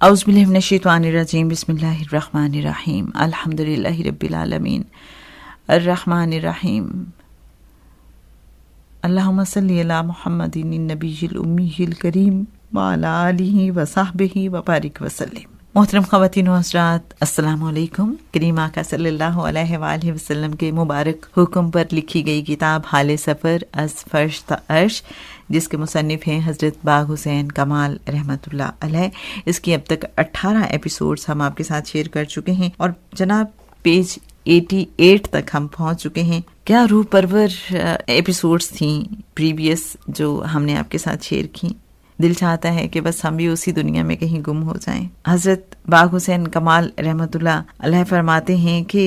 औज़ु बिल्लाहि मिनश शैतानिर रजीम बिस्मिल्लाहिर रहमानिर रहीम अल्हम्दुलिल्लाहि रब्बिल आलमीन अर्रहमानिर रहीम अल्लाहुम्मा सल्लि अला मुहम्मदिन नबिय्यिल उम्मीय्यिल करीम व अला आलिहि व सहबिहि व बारिक वसल्लम। मोहतरम ख़वातीन व हज़रात, अस्सलामु अलैकुम। करीम आका सल्लल्लाहु अलैहि वसल्लम के मुबारक हुक्म पर लिखी गई किताब हाले सफ़र अज़ फ़र्श ता अर्श, जिसके मुसन्निफ़ हैं हज़रत बाग़ हुसैन कमाल रहमतुल्लाह अलैह। इसकी अब तक 18 एपिसोड्स हम आपके साथ शेयर कर चुके हैं और जनाब पेज 88 तक हम पहुंच चुके हैं। क्या रूह परवर एपिसोड्स थी प्रीवियस जो हमने आपके साथ शेयर की। दिल चाहता है कि बस हम भी उसी दुनिया में कहीं गुम हो जाएं। हज़रत बाग़ हुसैन कमाल रहमतुल्लाह अलैह फरमाते हैं कि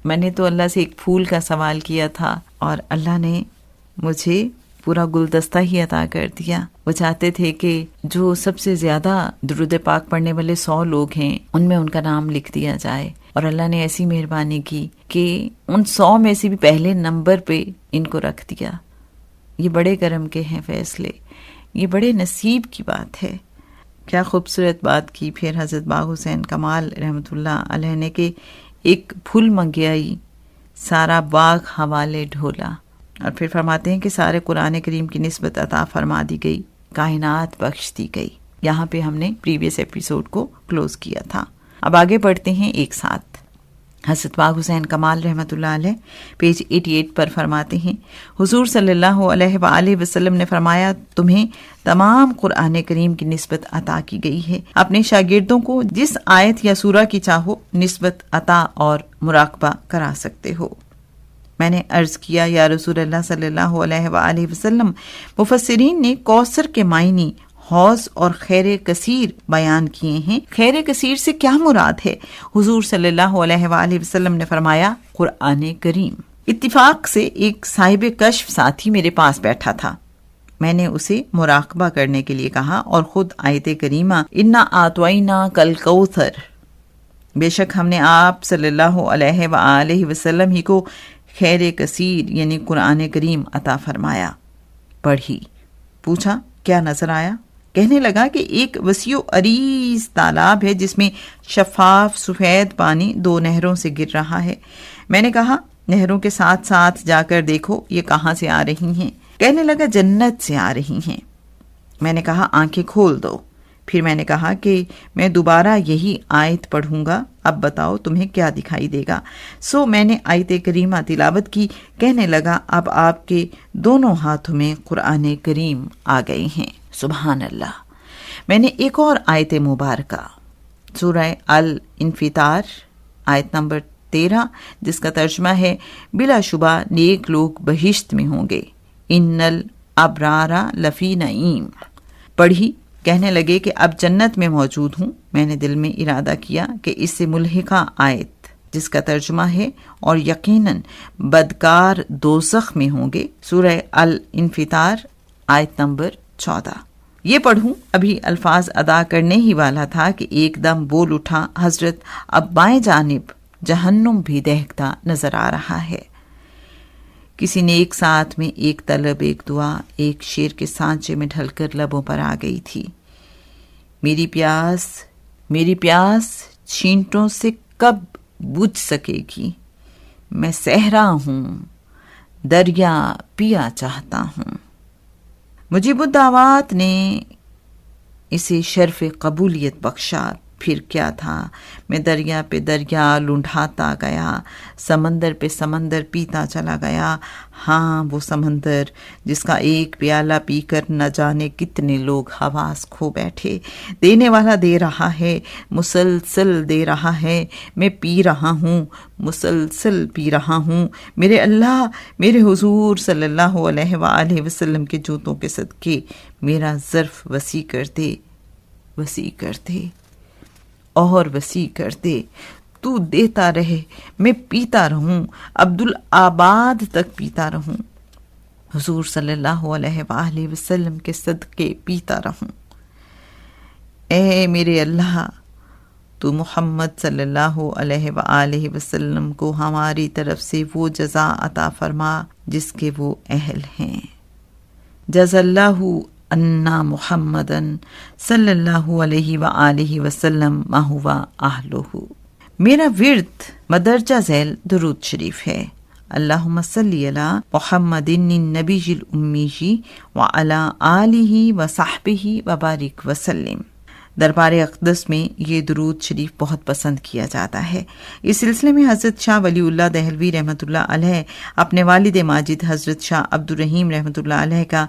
मैंने तो अल्लाह से एक फूल का सवाल किया था और अल्लाह ने मुझे पूरा गुलदस्ता ही अता कर दिया। वो चाहते थे कि जो सबसे ज्यादा दुरूद पाक पढ़ने वाले 100 लोग हैं उनमें उनका नाम लिख दिया जाए, और अल्लाह ने ऐसी मेहरबानी की कि उन 100 में से भी पहले नंबर पे इनको रख दिया। ये बड़े करम के हैं फैसले, ये बड़े नसीब की बात है। क्या खूबसूरत बात की फिर हज़रत बाग़ हुसैन कमाल रहमतुल्लाह अलैह ने कि एक फूल मंगियाई सारा बाग हवाले ढोला, और फिर फरमाते हैं कि सारे कुरान करीम की निस्बत अता फरमा दी गई, कायनात बख्श दी गई। यहाँ पे हमने प्रीवियस एपिसोड को क्लोज किया था। अब आगे बढ़ते हैं एक साथ। हज़रत बाग़ हुसैन कमाल रहमतुल्लाह अलैह पेज 88 पर फरमाते हैं, हुजूर सल्लल्लाहु अलैहि वसल्लम ने फरमाया, तुम्हें तमाम कुरान करीम की निस्बत अता की गई है। अपने शागिर्दों को जिस आयत या सूरा की चाहो निस्बत अता और मुराकबा करा सकते हो। मैंने अर्ज किया, या रसूल अल्लाह सल्लल्लाहु अलैहि वसल्लम, मुफस्सिरीन ने कौसर के मायनी हौज और खैर कसीर बयान किए हैं। खैर कसीर से क्या मुराद है? हुजूर सल्लल्लाहु अलैहि वसल्लम ने फरमाया, कुरान करीम। इत्तिफाक से एक साहिब कश्फ साथी मेरे पास बैठा था। मैंने उसे मुराकबा करने के लिए कहा और खुद आयत करीमा इन्ना आतवैना कल कौसर, बेशक हमने आप सल्लल्लाहु अलैहि वसल्लम ही को खैर कसीर यानी कुरान करीम अता फरमाया। पढ़ी। पूछा, क्या नजर आया? कहने लगा कि एक वसीओ अरीज तालाब है जिसमें शफाफ सफेद पानी 2 नहरों से गिर रहा है। मैंने कहा, नहरों के साथ साथ जाकर देखो ये कहाँ से आ रही हैं। कहने लगा, जन्नत से आ रही हैं। मैंने कहा, आंखें खोल दो। फिर मैंने कहा कि मैं दोबारा यही आयत पढ़ूंगा, अब बताओ तुम्हें क्या दिखाई देगा। सो मैंने आयत करीमा तिलावत की। कहने लगा, अब आपके दोनों हाथों में कुरान करीम आ गए हैं। सुभान अल्लाह। मैंने एक और आयत मुबारका सूरह अल इन्फितार आयत नंबर 13, जिसका तर्जुमा है, बिलाशुबा नेक लोग बहिश्त में होंगे, इन्नल अबरारा लफी नईम। पढ़ी। कहने लगे कि अब जन्नत में मौजूद हूँ। मैंने दिल में इरादा किया कि इससे मुल्हिका आयत, जिसका तर्जुमा है, और यकीनन बदकार दोज़ख में होंगे, सूरह अल इन्फितार आयत नंबर 14। ये पढ़ूं। अभी अल्फाज अदा करने ही वाला था कि एकदम बोल उठा, हजरत अब बाएं जानिब जहन्नुम भी दहकता नजर आ रहा है। किसी ने एक साथ में एक तलब, एक दुआ, एक शेर के सांचे में ढलकर लबों पर आ गई थी। मेरी प्यास छींटों से कब बुझ सकेगी? मैं सहरा हूँ, दरिया पिया चाहता हूँ। मुजीबुद्दावात ने इसे शर्फ कबूलियत बख्शा। फिर क्या था, मैं दरिया पे दरिया लुढ़ाता गया, समंदर पे समंदर पीता चला गया। हाँ, वो समंदर जिसका एक प्याला पीकर न जाने कितने लोग हवास खो बैठे। देने वाला दे रहा है, मुसलसल दे रहा है। मैं पी रहा हूँ, मुसलसल पी रहा हूँ। मेरे अल्लाह, मेरे हुजूर सल्लल्लाहु अलैहि वसल्लम के जूतों के सदके मेरा ज़र्फ वसी कर दे, वसी कर दे और वसी कर दे। तू देता रहे, मैं पीता रहूं, अब्दुल आबाद तक पीता रहूं, हुजूर सल्लल्लाहु अलैहि वसल्लम के सदके पीता रहूं। ए मेरे अल्लाह, तू मोहम्मद सल्लल्लाहु अलैहि वसल्लम को हमारी तरफ से वो जज़ा अता फरमा जिसके वो अहल हैं। जज़ल्लाहु अन्ना मुहम्मदन सल्लल्लाहु अलैहि व आलिहि वसल्लम मा हुवा अहलुहु। मेरा विर्द मदरजा झैल दुरूद शरीफ है। अल्लाहुम्मा सल्ली अला मुहम्मदिन नबीजिल उम्मीजी व अला आलिहि व सहबिहि व बारिक वसल्लिम। दरबार अक़दस में ये दुरूद शरीफ बहुत पसंद किया जाता है। इस सिलसिले में हज़रत शाह वलीउल्लाह दहलवी रहमतुल्लाह अलैह अपने वालिद माजिद हज़रत शाह अब्दुर रहीम रहमतुल्लाह अलैह का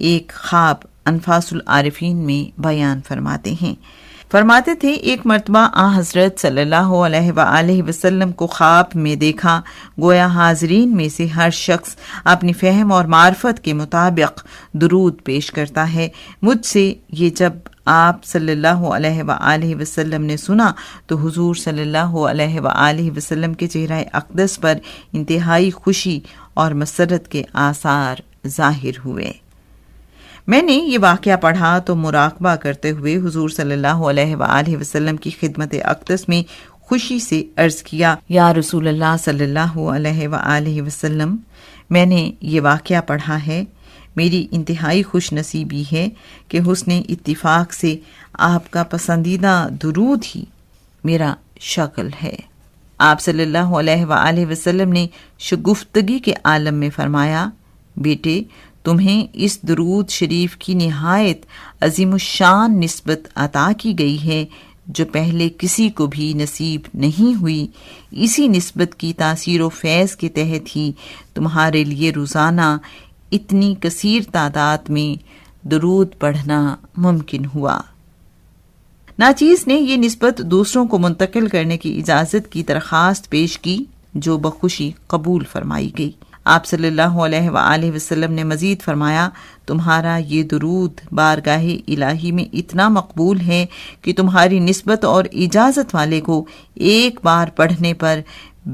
एक ख्वाब अनफासुल आरिफीन में बयान फरमाते हैं। फरमाते थे, एक मर्तबा आ हज़रत सल्लल्लाहु अलैहि वसल्लम को ख्वाब में देखा, गोया हाज़रीन में से हर शख्स अपनी फ़हम और मार्फत के मुताबिक दुरूद पेश करता है। मुझसे ये जब आप सल्लल्लाहु अलैहि वसल्लम ने सुना तो हुजूर सल्लल्लाहु अलैहि वसल्लम के चेहरे अक़दस पर इंतहाई खुशी और मसरत के आसार ज़ाहिर हुए। मैंने ये वाक़या पढ़ा तो मुराक़बा करते हुए हुजूर सल्लल्लाहु अलैहि वसल्लम की खिदमत अक़दस में खुशी से अर्ज़ किया, या रसूलल्लाह सल्लल्लाहु अलैहि वसल्लम, मैंने ये वाक़या पढ़ा है। मेरी इंतहाई खुश नसीबी है कि हुस्ने इत्तिफ़ाक़ से आपका पसंदीदा दुरूद ही मेरा शक्ल है। आप सल्लल्लाहु अलैहि वसल्लम ने शगुफ्तगी के आलम में फरमाया, बेटे, तुम्हें इस दुरूद शरीफ की निहायत अज़ीमुश्शान निस्बत अता की गई है जो पहले किसी को भी नसीब नहीं हुई। इसी निस्बत की तासीर व फैज़ के तहत ही तुम्हारे लिए रोज़ाना इतनी कसीर तादाद में दुरूद पढ़ना मुमकिन हुआ। नाचीज़ ने ये निस्बत दूसरों को मुंतकिल करने की इजाज़त की दरख्वास्त पेश की, जो बखुशी कबूल फरमाई गई। आप सल्लल्लाहु अलैहि वसल्लम ने मजीद फरमाया, तुम्हारा ये दुरूद बारगाहे इलाही में इतना मकबूल है कि तुम्हारी निस्बत और इजाज़त वाले को एक बार पढ़ने पर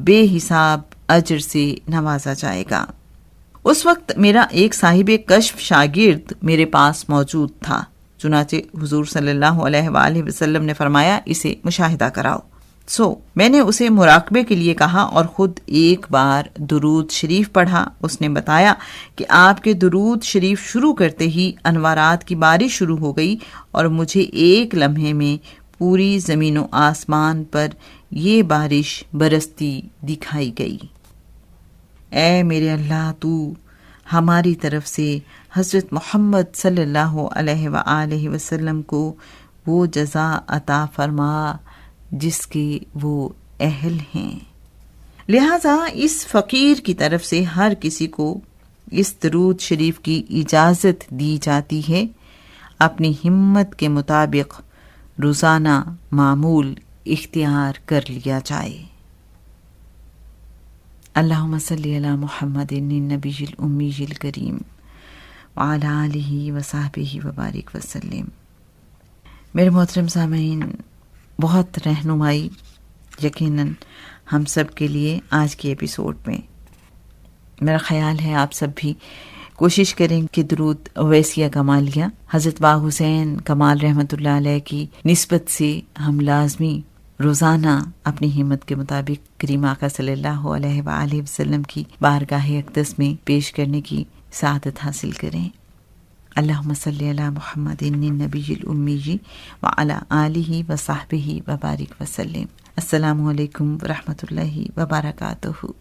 बेहिसाब अजर से नवाजा जाएगा। उस वक्त मेरा एक साहिब कश्फ शागिर्द मेरे पास मौजूद था। चुनाचे हुजूर सल्लल्लाहु अलैहि वसल्लम ने फरमाया, इसे मुशाहिदा कराओ। मैंने उसे मुराकबे के लिए कहा और खुद एक बार दुरूद शरीफ पढ़ा। उसने बताया कि आपके दुरूद शरीफ शुरू करते ही अनवारात की बारिश शुरू हो गई और मुझे एक लम्हे में पूरी ज़मीन व आसमान पर ये बारिश बरसती दिखाई गई। ऐ मेरे अल्लाह, तू हमारी तरफ से हज़रत मोहम्मद सल्लल्लाहु अलैहि वसल्लम को वो जज़ा अता फरमा जिसके वो अहल हैं। लिहाजा इस फ़कीर की तरफ से हर किसी को इस दुरूद शरीफ की इजाज़त दी जाती है। अपनी हिम्मत के मुताबिक रोज़ाना मामूल इख्तियार कर लिया जाए। अल्लाहुम्मा सल्ली अला मुहम्मदिन नबीजिल उम्मीजिल करीम व अला आलिहि व सहबिहि व बारिक वसल्लिम। मेरे मोहतरम सामीन, बहुत रहनुमाई यकीनन हम सब के लिए आज के एपिसोड में। मेरा ख्याल है आप सब भी कोशिश करें कि दुरूद वैसिया कमालिया हज़रत बा हुसैन कमाल रहमतुल्लाह अलैह की निस्बत से हम लाजमी रोज़ाना अपनी हिम्मत के मुताबिक करीम आका सल्लल्लाहु अलैहि वसल्लम की बारगाह अक़दस में पेश करने की सआदत हासिल करें। अल्लाहुम्मा सल्ली अला मुहम्मदिन नबीजिल उम्मीजी व अला आलिहि व सहबिहि व बारिक वसल्लिम। अस्सलामु अलैकुम व रहमतुल्लाहि व बरकातुहू।